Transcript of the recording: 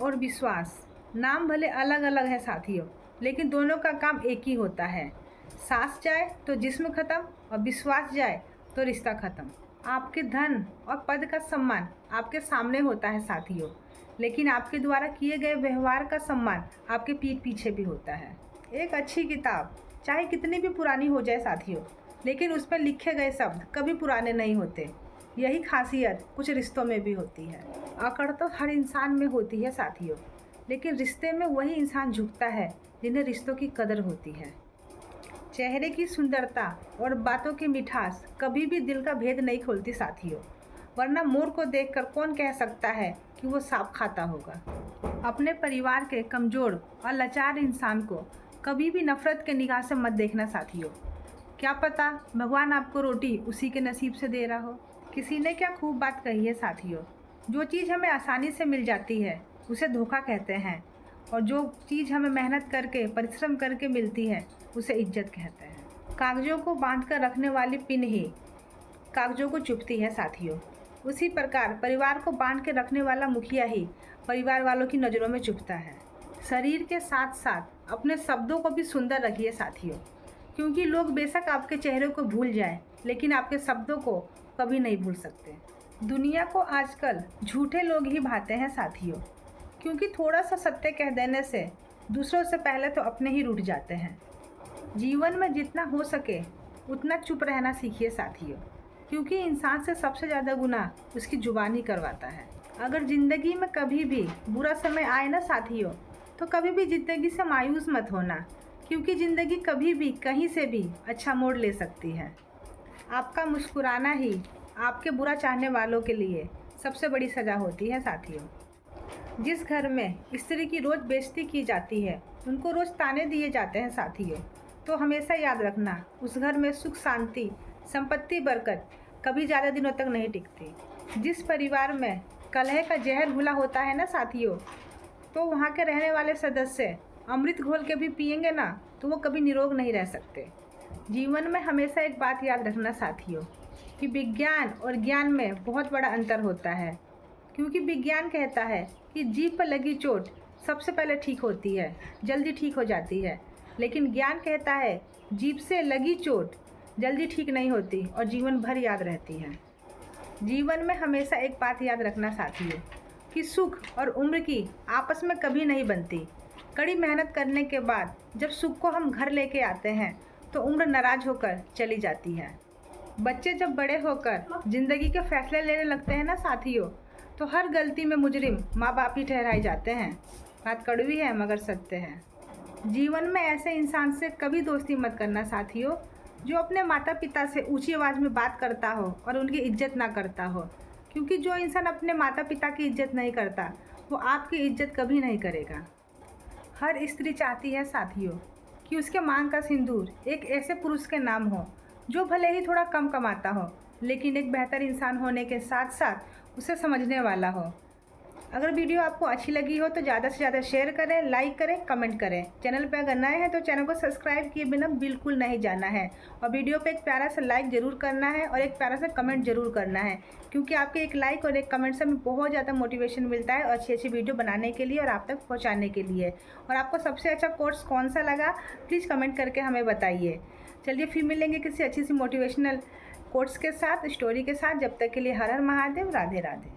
और विश्वास नाम भले अलग अलग है साथियों, लेकिन दोनों का काम एक ही होता है। सांस जाए तो जिस्म खत्म और विश्वास जाए तो रिश्ता खत्म। आपके धन और पद का सम्मान आपके सामने होता है साथियों, लेकिन आपके द्वारा किए गए व्यवहार का सम्मान आपके पीठ पीछे भी होता है। एक अच्छी किताब चाहे कितनी भी पुरानी हो जाए साथियों, लेकिन उस पर लिखे गए शब्द कभी पुराने नहीं होते। यही खासियत कुछ रिश्तों में भी होती है। अकड़ तो हर इंसान में होती है साथियों, लेकिन रिश्ते में वही इंसान झुकता है जिन्हें रिश्तों की कदर होती है। चेहरे की सुंदरता और बातों की मिठास कभी भी दिल का भेद नहीं खोलती साथियों, वरना मोर को देखकर कौन कह सकता है कि वो सांप खाता होगा। अपने परिवार के कमज़ोर और लाचार इंसान को कभी भी नफ़रत के निगाह से मत देखना साथियों। क्या पता भगवान आपको रोटी उसी के नसीब से दे रहा हो। किसी ने क्या खूब बात कही है साथियों, जो चीज़ हमें आसानी से मिल जाती है उसे धोखा कहते हैं, और जो चीज़ हमें मेहनत करके परिश्रम करके मिलती है उसे इज्जत कहते हैं। कागज़ों को बांध कर रखने वाली पिन ही कागज़ों को चुभती है साथियों। उसी प्रकार परिवार को बांध के रखने वाला मुखिया ही परिवार वालों की नज़रों में चुभता है। शरीर के साथ साथ अपने शब्दों को भी सुंदर रखिए साथियों, क्योंकि लोग बेशक आपके चेहरे को भूल जाएं, लेकिन आपके शब्दों को कभी नहीं भूल सकते। दुनिया को आजकल झूठे लोग ही भाते हैं साथियों, क्योंकि थोड़ा सा सत्य कह देने से दूसरों से पहले तो अपने ही रूठ जाते हैं। जीवन में जितना हो सके उतना चुप रहना सीखिए साथियों, क्योंकि इंसान से सबसे ज़्यादा गुनाह उसकी जुबान ही करवाता है। अगर ज़िंदगी में कभी भी बुरा समय आए ना साथियों, तो कभी भी ज़िंदगी से मायूस मत होना, क्योंकि ज़िंदगी कभी भी कहीं से भी अच्छा मोड़ ले सकती है। आपका मुस्कुराना ही आपके बुरा चाहने वालों के लिए सबसे बड़ी सज़ा होती है साथियों। जिस घर में स्त्री की रोज़ बेइज्जती की जाती है, उनको रोज़ ताने दिए जाते हैं साथियों, तो हमेशा याद रखना उस घर में सुख शांति संपत्ति बरकत कभी ज़्यादा दिनों तक नहीं टिकती। जिस परिवार में कलह का जहर घुला होता है ना साथियों, तो वहाँ के रहने वाले सदस्य अमृत घोल के भी पिएंगे ना तो वो कभी निरोग नहीं रह सकते। जीवन में हमेशा एक बात याद रखना साथियों, कि विज्ञान और ज्ञान में बहुत बड़ा अंतर होता है। क्योंकि विज्ञान कहता है कि जीभ पर लगी चोट सबसे पहले ठीक होती है, जल्दी ठीक हो जाती है, लेकिन ज्ञान कहता है जीभ से लगी चोट जल्दी ठीक नहीं होती और जीवन भर याद रहती है। जीवन में हमेशा एक बात याद रखना साथियों, कि सुख और उम्र की आपस में कभी नहीं बनती। कड़ी मेहनत करने के बाद जब सुख को हम घर लेके आते हैं तो उम्र नाराज होकर चली जाती है। बच्चे जब बड़े होकर ज़िंदगी के फैसले लेने लगते हैं ना साथियों, तो हर गलती में मुजरिम माँ बाप ही ठहराए जाते हैं। बात कड़वी है मगर सत्य है। जीवन में ऐसे इंसान से कभी दोस्ती मत करना साथियों, जो अपने माता पिता से ऊंची आवाज़ में बात करता हो और उनकी इज्जत ना करता हो, क्योंकि जो इंसान अपने माता पिता की इज्जत नहीं करता वो आपकी इज्जत कभी नहीं करेगा। हर स्त्री चाहती है साथियों कि उसके मांग का सिंदूर एक ऐसे पुरुष के नाम हो जो भले ही थोड़ा कम कमाता हो, लेकिन एक बेहतर इंसान होने के साथ साथ उसे समझने वाला हो। अगर वीडियो आपको अच्छी लगी हो तो ज़्यादा से ज़्यादा शेयर करें, लाइक करें, कमेंट करें। चैनल पर अगर नए हैं तो चैनल को सब्सक्राइब किए बिना बिल्कुल नहीं जाना है, और वीडियो पे एक प्यारा सा लाइक ज़रूर करना है और एक प्यारा सा कमेंट ज़रूर करना है, क्योंकि आपके एक लाइक और एक कमेंट से हमें बहुत ज़्यादा मोटिवेशन मिलता है और अच्छी अच्छी वीडियो बनाने के लिए और आप तक पहुँचाने के लिए। और आपको सबसे अच्छा कोर्स कौन सा लगा प्लीज़ कमेंट करके हमें बताइए। चलिए फिर मिलेंगे किसी अच्छी सी मोटिवेशनल कोट्स के साथ, स्टोरी के साथ। जब तक के लिए हर हर महादेव, राधे राधे।